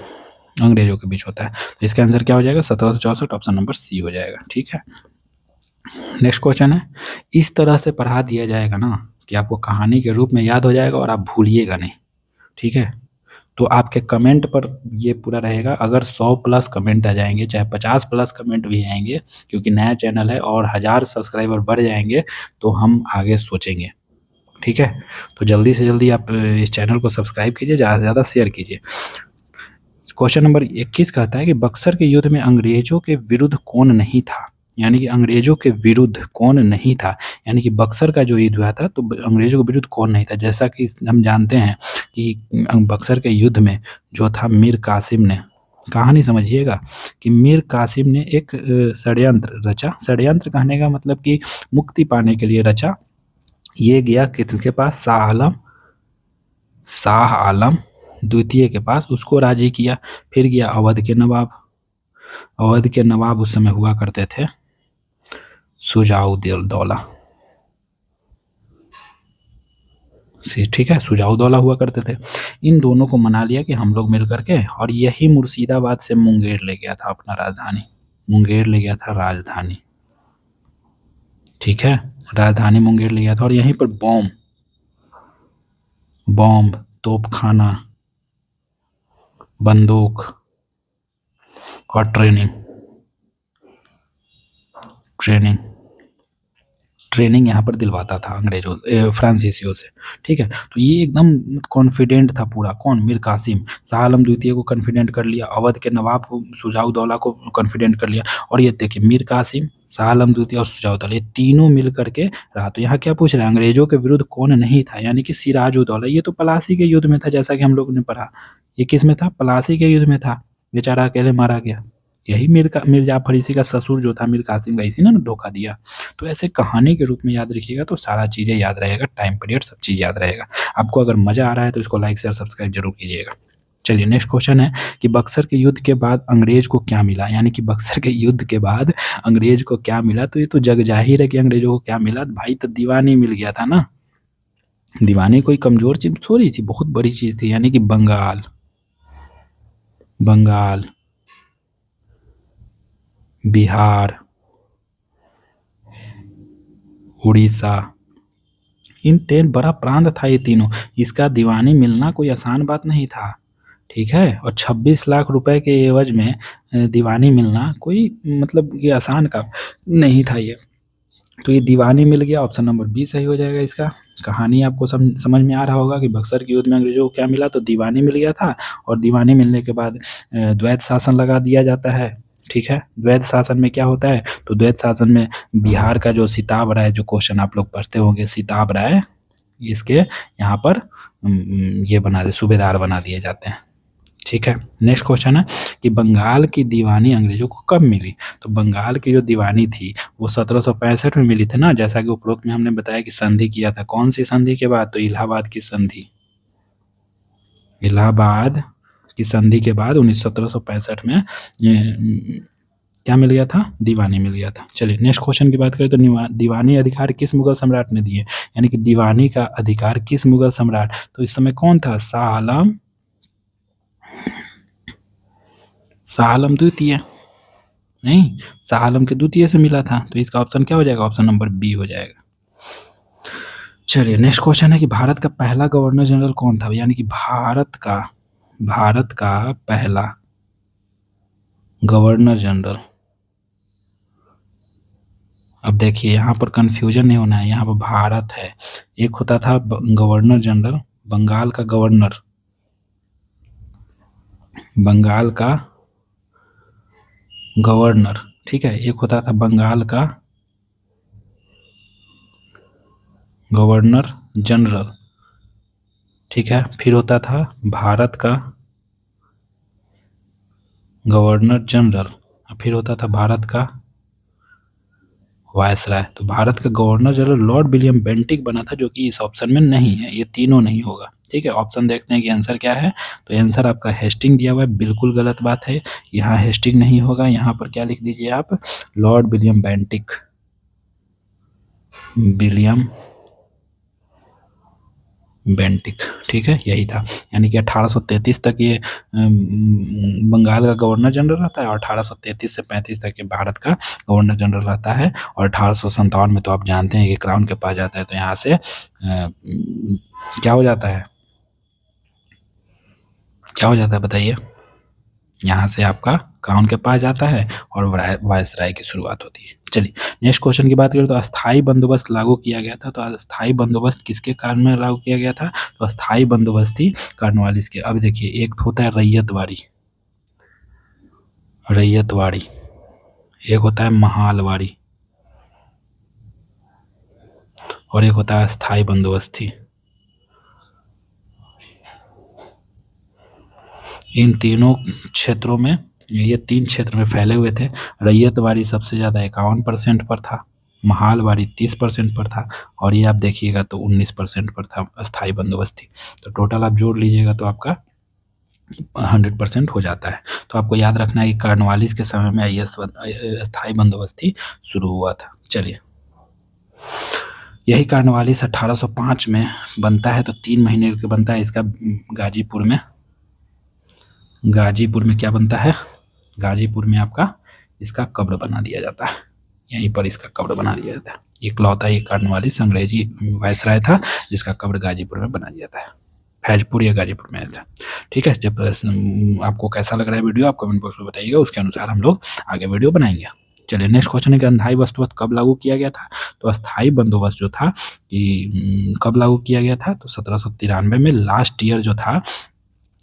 अंग्रेजों के बीच होता है। तो इसका आंसर क्या हो जाएगा, 1764, ऑप्शन नंबर सी हो जाएगा। ठीक है, नेक्स्ट क्वेश्चन है, इस तरह से पढ़ा दिया जाएगा ना कि आपको कहानी के रूप में याद हो जाएगा और आप भूलिएगा नहीं। ठीक है, तो आपके कमेंट पर ये पूरा रहेगा। अगर 100+ कमेंट आ जाएंगे, चाहे 50+ कमेंट भी आएंगे, क्योंकि नया चैनल है, और 1000 सब्सक्राइबर बढ़ जाएंगे तो हम आगे सोचेंगे। ठीक है, तो जल्दी से जल्दी आप इस चैनल को सब्सक्राइब कीजिए, ज़्यादा से ज़्यादा शेयर कीजिए। क्वेश्चन नंबर 21 कहता है कि बक्सर के युद्ध में अंग्रेजों के विरुद्ध कौन नहीं था। यानी कि अंग्रेजों के विरुद्ध कौन नहीं था, यानी कि बक्सर का जो युद्ध हुआ था तो अंग्रेजों के विरुद्ध कौन नहीं था। जैसा कि हम जानते हैं कि बक्सर के युद्ध में जो था मीर कासिम ने, कहानी समझिएगा कि मीर कासिम ने एक षड्यंत्र रचा। षड्यंत्र कहने का मतलब कि मुक्ति पाने के लिए रचा। ये गया किसके पास, शाह आलम द्वितीय के पास, उसको राजी किया। फिर गया अवध के नवाब, अवध के नवाब उस समय हुआ करते थे सुजाउद्दौला। ठीक है, सुजाउद्दौला हुआ करते थे। इन दोनों को मना लिया कि हम लोग मिल करके, और यही मुर्शिदाबाद से मुंगेर ले गया था अपना राजधानी, मुंगेर ले गया था राजधानी, ठीक है, राजधानी मुंगेर ले गया था। और यहीं पर बॉम्ब, तोपखाना, बंदूक और ट्रेनिंग यहाँ पर दिलवाता था अंग्रेजों फ्रांसीसियों से, ठीक है। तो ये एकदम कॉन्फिडेंट था पूरा। कौन? मीर कासिम। शाह आलम द्वितीय को कॉन्फिडेंट कर लिया, अवध के नवाब को शुजाउद्दौला को कॉन्फिडेंट कर लिया, और ये देखिए मीर कासिम, शाह आलम द्वितीय और शुजाउद्दौला, ये तीनों मिल करके रहा। तो यहाँ क्या पूछ रहे हैं, अंग्रेजों के विरुद्ध कौन नहीं था, यानी कि सिराजुद्दौला। ये तो प्लासी के युद्ध में था, जैसा कि हम लोग ने पढ़ा। ये किस में था? प्लासी के युद्ध में था, बेचारा अकेले मारा गया। यही मीर जाफर, इसी का ससुर जो था मीर कासिम का, इसी ने धोखा दिया। तो ऐसे कहानी के रूप में याद रखिएगा तो सारा चीज़ें याद रहेगा, टाइम पीरियड सब चीज़ याद रहेगा। आपको अगर मज़ा आ रहा है तो इसको लाइक शेयर सब्सक्राइब जरूर कीजिएगा। चलिए नेक्स्ट क्वेश्चन है कि बक्सर के युद्ध के बाद अंग्रेज को क्या मिला, यानी कि बक्सर के युद्ध के बाद अंग्रेज को क्या मिला। तो ये तो जग जाहिर है कि अंग्रेजों को क्या मिला भाई, तो दीवानी मिल गया था ना। दीवानी कोई कमजोर चीज थोड़ी थी, बहुत बड़ी चीज थी। यानी कि बंगाल, बिहार, उड़ीसा, इन 3 बड़ा प्रांत था ये तीनों। इसका दीवानी मिलना कोई आसान बात नहीं था, ठीक है। और 26 लाख रुपए के एवज में दीवानी मिलना कोई मतलब ये आसान का नहीं था ये। तो ये दीवानी मिल गया, ऑप्शन नंबर बी सही हो जाएगा इसका। कहानी आपको समझ में आ रहा होगा कि बक्सर के युद्ध में अंग्रेजों को क्या मिला, तो दीवानी मिल गया था। और दीवानी मिलने के बाद द्वैत शासन लगा दिया जाता है, ठीक है। द्वैत शासन में क्या होता है, तो द्वैत शासन में बिहार का जो सिताब राय, जो क्वेश्चन आप लोग पढ़ते होंगे, सिताब राय, इसके यहाँ पर ये बना दे, सूबेदार बना दिए जाते हैं, ठीक है। नेक्स्ट क्वेश्चन है कि बंगाल की दीवानी अंग्रेजों को कब मिली। तो बंगाल की जो दीवानी थी वो 1765 में मिली थी ना, जैसा कि उपरोक्त में हमने बताया कि संधि किया था। कौन सी संधि के बाद? तो इलाहाबाद की संधि। इलाहाबाद की संधि के बाद 1765 में क्या मिल गया था? दीवानी मिल गया था। चलिए नेक्स्ट क्वेश्चन की बात करें तो दीवानी अधिकार किस मुगल सम्राट ने दिए, यानी कि दीवानी का अधिकार किस मुगल सम्राट। तो इस समय कौन था? शाह आलम द्वितीय, नहीं, शाह आलम के द्वितीय से मिला था। तो इसका ऑप्शन क्या हो जाएगा? ऑप्शन नंबर बी हो जाएगा। चलिए नेक्स्ट क्वेश्चन है कि भारत का पहला गवर्नर जनरल कौन था, यानी कि भारत का पहला गवर्नर जनरल। अब देखिए यहाँ पर कंफ्यूजन नहीं होना है, यहाँ पर भारत है। एक होता था गवर्नर जनरल, बंगाल का गवर्नर, ठीक है। एक होता था बंगाल का गवर्नर जनरल, ठीक है। फिर होता था भारत का गवर्नर जनरल, फिर होता था भारत का वायसराय। तो भारत का governor general Lord William Bentinck बना था, जो कि इस ऑप्शन में नहीं है। ये तीनों नहीं होगा, ठीक है। ऑप्शन देखते हैं कि आंसर क्या है। तो आंसर आपका हेस्टिंग दिया हुआ है, बिल्कुल गलत बात है। यहाँ हेस्टिंग नहीं होगा, यहाँ पर क्या लिख दीजिए आप? लॉर्ड विलियम बेंटिक, ठीक है, यही था। यानी कि 1833 तक ये बंगाल का गवर्नर जनरल रहता है, और 1833 से 35 तक ये भारत का गवर्नर जनरल रहता है। और 1857 में तो आप जानते हैं कि क्राउन के पास जाता है। तो यहाँ से क्या हो जाता है, बताइए? यहाँ से आपका क्राउन के पास जाता है और वायसराय की शुरुआत होती है। चलिए नेक्स्ट क्वेश्चन की बात करें तो अस्थाई बंदोबस्त लागू किया गया था। तो अस्थाई बंदोबस्त किसके कारण में लागू किया गया था? तो अस्थाई बंदोबस्त थी कॉर्नवालिस के। अब देखिए एक होता है रैयतवाड़ी, एक होता है महालवाड़ी, और एक होता है अस्थाई बंदोबस्ती। इन तीनों क्षेत्रों में, ये 3 क्षेत्र में फैले हुए थे। रैयतवाड़ी सबसे ज़्यादा 51% पर था, महालवाड़ी 30% पर था, और ये आप देखिएगा तो 19% पर था अस्थाई बंदोबस्ती। तो टोटल आप जोड़ लीजिएगा तो आपका 100% हो जाता है। तो आपको याद रखना है कि कॉर्नवालिस के समय में अस्थाई बंदोबस्ती शुरू हुआ था। चलिए यही कार्नवालिस 1805 में बनता है, तो 3 महीने के बनता है इसका। गाजीपुर में क्या बनता है? गाजीपुर में आपका इसका कब्र बना दिया जाता है, यहीं पर इसका कब्र बना दिया जाता है। इकलौता ये कार्नवालिस अंग्रेजी वायसराय था जिसका कब्र गाजीपुर में बना दिया जाता है, फैजपुर या गाजीपुर में था। ठीक है, जब आपको कैसा लग रहा है वीडियो आप कमेंट बॉक्स में बताइएगा, उसके अनुसार हम लोग आगे वीडियो बनाएंगे। चलिए नेक्स्ट क्वेश्चन है कि अस्थायी बंदोबस्त कब लागू किया गया था? तो अस्थायी बंदोबस्त जो था कि कब लागू किया गया था? तो 1793 में लास्ट ईयर जो था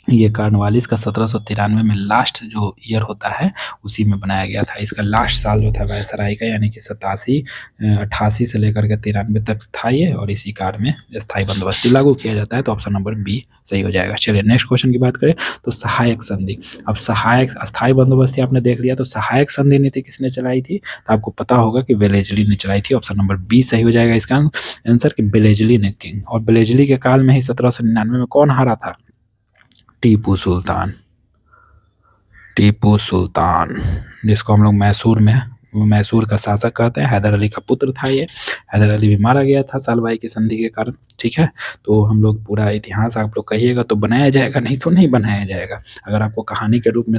ये कार्नवालिस का 1793 में लास्ट जो ईयर होता है उसी में बनाया गया था। इसका लास्ट साल जो था वायसराय का, यानी कि 88 से लेकर के 93 तक था ये, और इसी कार में स्थायी बंदोबस्ती लागू किया जाता है। तो ऑप्शन नंबर बी सही हो जाएगा। चलिए नेक्स्ट क्वेश्चन की बात करें तो सहायक संधि। अब सहायक, अस्थायी बंदोबस्ती आपने देख लिया, तो सहायक संधि नीति किसने चलाई थी? तो आपको पता होगा कि वेलेजली ने चलाई थी। ऑप्शन नंबर बी सही हो जाएगा इसका आंसर कि वेलेजली ने की। और वेलेजली के काल में ही 1799 में कौन हारा था? टीपू सुल्तान। टीपू सुल्तान जिसको हम लोग मैसूर का शासक कहते हैं, हैदर अली का पुत्र था ये। हैदर अली भी मारा गया था सालबाई की संधि के कारण। ठीक है, तो हम लोग पूरा इतिहास आप लोग कहिएगा तो बनाया जाएगा, नहीं तो नहीं बनाया जाएगा। अगर आपको कहानी के रूप में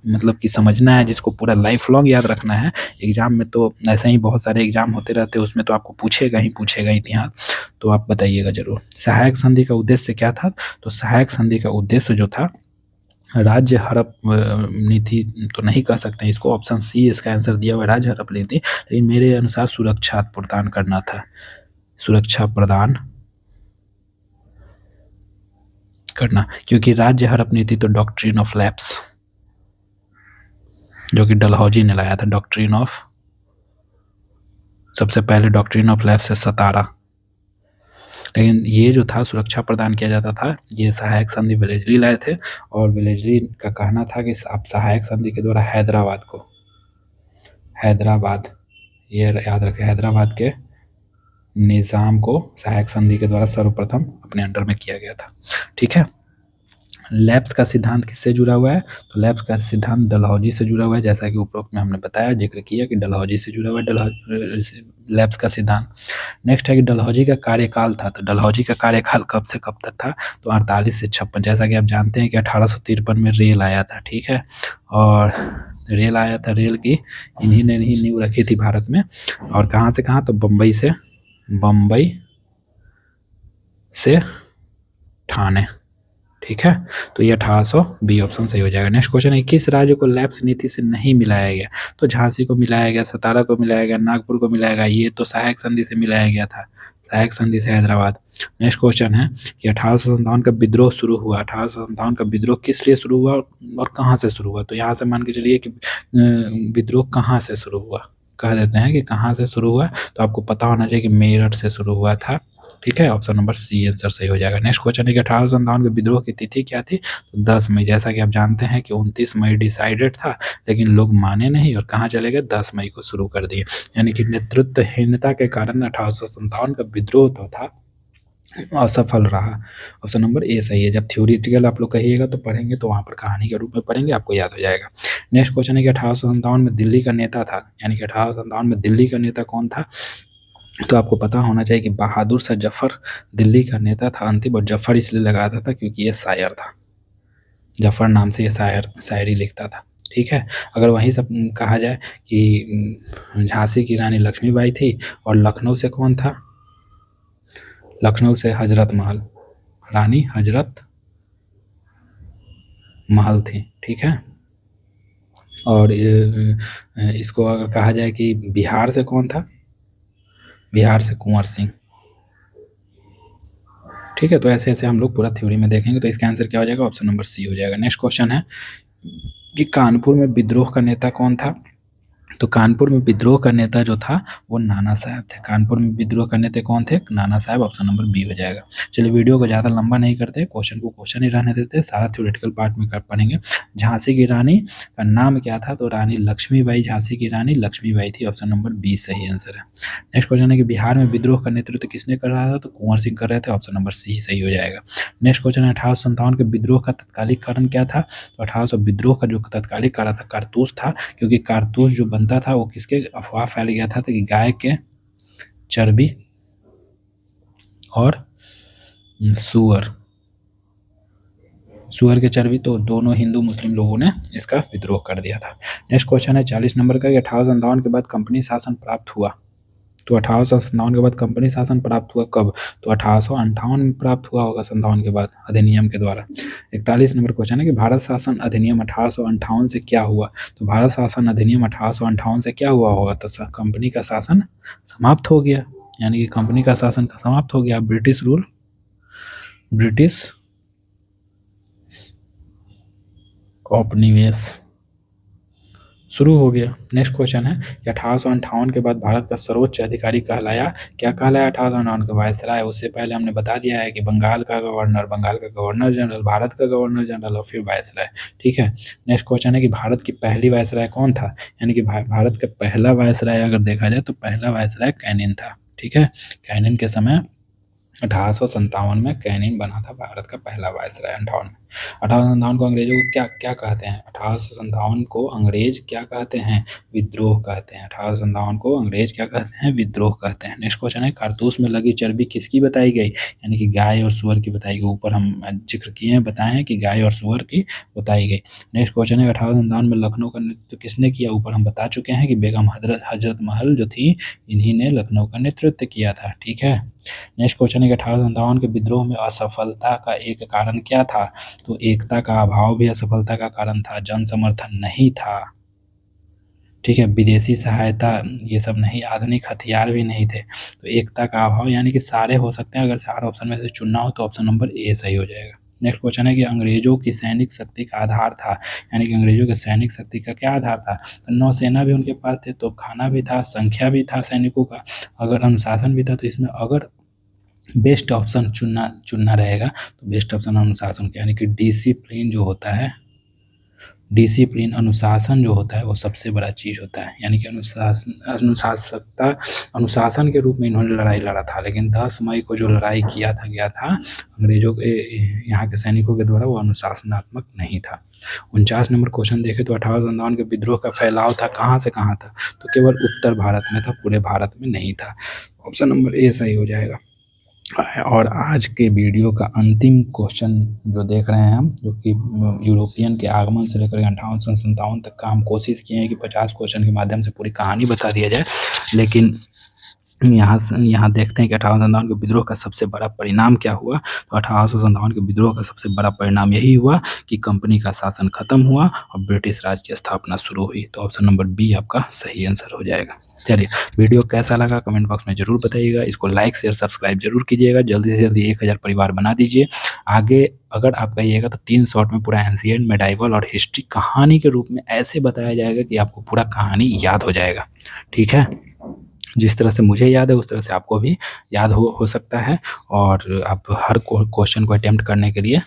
मतलब कि समझना है, जिसको पूरा लाइफ लॉन्ग याद रखना है, एग्जाम में तो ऐसे ही बहुत सारे एग्जाम होते रहते हैं, उसमें तो आपको पूछेगा ही पूछेगा इतिहास, तो आप बताइएगा जरूर। सहायक संधि का उद्देश्य क्या था? तो सहायक संधि का उद्देश्य जो था, राज्य हड़प नीति तो नहीं कह सकते हैं इसको, ऑप्शन सी इसका आंसर दिया हुआ है राज्य हड़प नीति, लेकिन मेरे अनुसार सुरक्षा प्रदान करना था। सुरक्षा प्रदान करना, क्योंकि राज्य हड़प नीति तो डॉक्ट्रिन ऑफ लैप्स जो कि डलहौजी ने लाया था। डॉक्ट्रिन ऑफ, सबसे पहले डॉक्ट्रिन ऑफ लैप्स से सतारा, लेकिन ये जो था सुरक्षा प्रदान किया जाता था, ये सहायक संधि वेलेजली लाए थे। और वेलेजली का कहना था कि आप सहायक संधि के द्वारा हैदराबाद, ये याद रखें, हैदराबाद के निज़ाम को सहायक संधि के द्वारा सर्वप्रथम अपने अंडर में किया गया था। ठीक है, लैप्स का सिद्धांत किससे जुड़ा हुआ है? तो लैप्स का सिद्धांत डलहौजी से जुड़ा हुआ है, जैसा कि उपरोक्त में हमने बताया, जिक्र किया कि डलहौजी से जुड़ा हुआ है लैप्स का सिद्धांत। नेक्स्ट है कि डलहौजी का कार्यकाल था, तो डलहौजी का कार्यकाल कब से कब तक था? तो 48 से 56। जैसा कि आप जानते हैं कि 1853 में रेल आया था। ठीक है, और रेल आया था, रेल की इन्हीं ने ही नींव रखी थी भारत में। और कहाँ से कहाँ? तो बम्बई से ठाणे। ठीक है, तो ये 1800 बी ऑप्शन सही हो जाएगा। नेक्स्ट क्वेश्चन है किस राज्य को लैप्स नीति से नहीं मिलाया गया? तो झांसी को मिलाया गया, सतारा को मिलाया गया, नागपुर को मिलाया गया, ये तो सहायक संधि से मिलाया गया था, सहायक संधि से हैदराबाद। नेक्स्ट क्वेश्चन है कि 1857 का विद्रोह शुरू हुआ, 1857 का विद्रोह किस लिए शुरू हुआ और कहाँ से शुरू हुआ? तो यहाँ से मान के चलिए कि विद्रोह कहाँ से शुरू हुआ, कह देते हैं कि कहाँ से शुरू हुआ, तो आपको पता होना चाहिए कि मेरठ से शुरू हुआ था। ठीक है, ऑप्शन नंबर सी आंसर सही हो जाएगा। नेक्स्ट क्वेश्चन है कि 1857 के विद्रोह की तिथि क्या थी? तो 10 मई। जैसा कि आप जानते हैं कि 29 मई डिसाइडेड था, लेकिन लोग माने नहीं और कहाँ चले गए? 10 मई को शुरू कर दिए, यानी कि नेतृत्वहीनता के कारण 1857 का विद्रोह तो था असफल रहा। ऑप्शन नंबर ए सही है। जब थ्योरिटिकल आप लोग कहिएगा तो पढ़ेंगे तो वहाँ पर कहानी के रूप में पढ़ेंगे, आपको याद हो जाएगा। नेक्स्ट क्वेश्चन है कि 1857 में दिल्ली का नेता था, यानी कि 1857 में दिल्ली का नेता कौन था? तो आपको पता होना चाहिए कि बहादुर शाह जफर दिल्ली का नेता था अंतिम, और जफर इसलिए लगाता था क्योंकि ये शायर था, जफर नाम से ये शायरी लिखता था। ठीक है, अगर वहीं सब कहा जाए कि झांसी की रानी लक्ष्मीबाई थी, और लखनऊ से कौन था? लखनऊ से हजरत महल, रानी हजरत महल थी। ठीक है, और इसको अगर कहा जाए कि बिहार से कौन था? बिहार से कुंवर सिंह। ठीक है, तो ऐसे ऐसे हम लोग पूरा थ्योरी में देखेंगे, तो इसका आंसर क्या हो जाएगा? ऑप्शन नंबर सी हो जाएगा। नेक्स्ट क्वेश्चन है कि कानपुर में विद्रोह का नेता कौन था? तो कानपुर में विद्रोह का नेता जो था वो नाना साहब थे। कानपुर में विद्रोह का नेता कौन थे? नाना साहब, ऑप्शन नंबर बी हो जाएगा। चलिए वीडियो को ज़्यादा लंबा नहीं करते, क्वेश्चन को क्वेश्चन ही रहने देते, सारा थ्योरेटिकल पार्ट में कर पढ़ेंगे। झांसी की रानी का नाम क्या था? तो रानी लक्ष्मीबाई, झांसी की रानी लक्ष्मीबाई थी, ऑप्शन नंबर बी सही आंसर है। नेक्स्ट क्वेश्चन है कि बिहार में विद्रोह का नेतृत्व किसने कर रहा था? तो कुंवर सिंह कर रहे थे, ऑप्शन नंबर सी सही हो जाएगा। नेक्स्ट क्वेश्चन है 1857 के विद्रोह का तत्कालिक कारण क्या था? तो 1800 विद्रोह का जो तत्कालिक कारण था कारतूस था, क्योंकि कारतूस जो बनता था वो किसके अफवाह फैल गया था कि गाय के चर्बी और सुअर, सुअर के चर्बी, तो दोनों हिंदू मुस्लिम लोगों ने इसका विद्रोह कर दिया था। नेक्स्ट क्वेश्चन है 40 नंबर का, 1857 के बाद कंपनी शासन प्राप्त हुआ। तो 1857 के बाद कंपनी शासन प्राप्त हुआ कब? तो 1858 में प्राप्त हुआ होगा, 57 के बाद अधिनियम के द्वारा। 41 नंबर क्वेश्चन है कि भारत शासन अधिनियम 1858 से क्या हुआ? तो भारत शासन अधिनियम 1858 से क्या हुआ होगा? तो कंपनी का शासन समाप्त हो गया, यानी कि कंपनी का शासन समाप्त हो गया, ब्रिटिश रूल, ब्रिटिश औपनिवेश शुरू हो गया। नेक्स्ट क्वेश्चन है कि 1858 के बाद भारत का सर्वोच्च अधिकारी कहलाया, क्या कहलाया? 1858 का वायसराय। उससे पहले हमने बता दिया है कि बंगाल का गवर्नर, बंगाल का गवर्नर जनरल, भारत का गवर्नर जनरल और फिर वायसराय। ठीक है। नेक्स्ट क्वेश्चन है कि भारत की पहली वायसराय कौन था? यानी कि भारत का पहला वायसराय अगर देखा जाए तो पहला वायसराय कैनिन था। ठीक है, कैनिन के समय 1857 में कैनिन बना था भारत का पहला वायसराय। 1857 को अंग्रेजों को क्या क्या कहते हैं? 1857 को अंग्रेज क्या कहते हैं? विद्रोह कहते हैं। 1857 को अंग्रेज क्या कहते हैं? विद्रोह कहते हैं। नेक्स्ट क्वेश्चन है कारतूस में लगी चर्बी किसकी बताई गई? यानी कि गाय और सुअर की बताई गई। ऊपर हम जिक्र किए हैं, बताए हैं कि गाय और सुअर की बताई गई। नेक्स्ट क्वेश्चन है 1857 में लखनऊ का नेतृत्व किसने किया? ऊपर हम बता चुके हैं कि बेगम हजरत महल जो थी, इन्हीं ने लखनऊ का नेतृत्व किया था। ठीक है। नेक्स्ट क्वेश्चन है 1857 के विद्रोह में असफलता का एक कारण क्या था? तो एकता का अभाव भी असफलता का कारण था, जन समर्थन नहीं था। ठीक है, विदेशी सहायता ये सब नहीं, आधुनिक हथियार भी नहीं थे, तो एकता का अभाव, यानी कि सारे हो सकते हैं। अगर 4 ऑप्शन में से चुनना हो तो ऑप्शन नंबर ए सही हो जाएगा। नेक्स्ट क्वेश्चन है कि अंग्रेजों की सैनिक शक्ति का आधार था, यानी कि अंग्रेजों के सैनिक शक्ति का क्या आधार था? तो नौसेना भी उनके पास थे, तोपखाना भी था, संख्या भी था सैनिकों का, अगर अनुशासन भी था। तो इसमें अगर बेस्ट ऑप्शन चुनना रहेगा तो बेस्ट ऑप्शन अनुशासन का, यानी कि डिसिप्लिन जो होता है, डिसिप्लिन अनुशासन जो होता है वो सबसे बड़ा चीज़ होता है। यानी कि अनुशासन के रूप में इन्होंने लड़ाई लड़ा था, लेकिन 10 मई को जो लड़ाई गया था अंग्रेजों के यहाँ के सैनिकों के द्वारा, वो अनुशासनात्मक नहीं था। 49 नंबर क्वेश्चन देखें तो 1857 के विद्रोह का फैलाव था कहाँ से कहाँ था? तो केवल उत्तर भारत में था, पूरे भारत में नहीं था। ऑप्शन नंबर ए सही हो जाएगा। और आज के वीडियो का अंतिम क्वेश्चन जो देख रहे हैं हम, जो कि यूरोपियन के आगमन से लेकर 1857 तक का हम कोशिश किए हैं कि 50 क्वेश्चन के माध्यम से पूरी कहानी बता दिया जाए, लेकिन यहाँ देखते हैं कि 1857 के विद्रोह का सबसे बड़ा परिणाम क्या हुआ। तो 1857 के विद्रोह का सबसे बड़ा परिणाम यही हुआ कि कंपनी का शासन खत्म हुआ और ब्रिटिश राज की स्थापना शुरू हुई। तो ऑप्शन नंबर बी आपका सही आंसर हो जाएगा। चलिए, वीडियो कैसा लगा कमेंट बॉक्स में जरूर बताइएगा। इसको लाइक शेयर सब्सक्राइब जरूर कीजिएगा। जल्दी से जल्दी 1000 परिवार बना दीजिए। आगे अगर आप कहिएगा तो 3 शॉर्ट में पूरा एंशिएंट, मेडाइवल और हिस्ट्री कहानी के रूप में ऐसे बताया जाएगा कि आपको पूरा कहानी याद हो जाएगा। ठीक है, जिस तरह से मुझे याद है उस तरह से आपको भी याद हो सकता है, और आप हर क्वेश्चन को अटेम्प्ट करने के लिए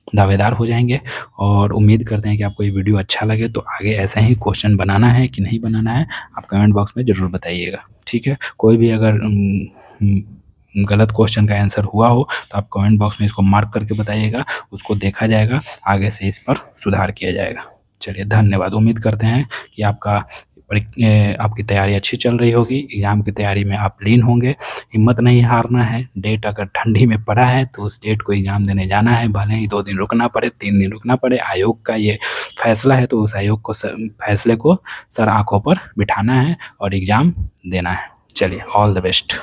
दावेदार हो जाएंगे। और उम्मीद करते हैं कि आपको ये वीडियो अच्छा लगे। तो आगे ऐसे ही क्वेश्चन बनाना है कि नहीं बनाना है, आप कमेंट बॉक्स में ज़रूर बताइएगा। ठीक है, कोई भी अगर गलत क्वेश्चन का आंसर हुआ हो तो आप कमेंट बॉक्स में इसको मार्क करके बताइएगा, उसको देखा जाएगा, आगे से इस पर सुधार किया जाएगा। चलिए, धन्यवाद। उम्मीद करते हैं कि आपकी तैयारी अच्छी चल रही होगी, एग्ज़ाम की तैयारी में आप लीन होंगे। हिम्मत नहीं हारना है। डेट अगर ठंडी में पड़ा है तो उस डेट को एग्ज़ाम देने जाना है, भले ही 2 दिन रुकना पड़े, 3 दिन रुकना पड़े। आयोग का ये फैसला है, तो उस आयोग को फैसले को सर आँखों पर बिठाना है और एग्ज़ाम देना है। चलिए, ऑल द बेस्ट।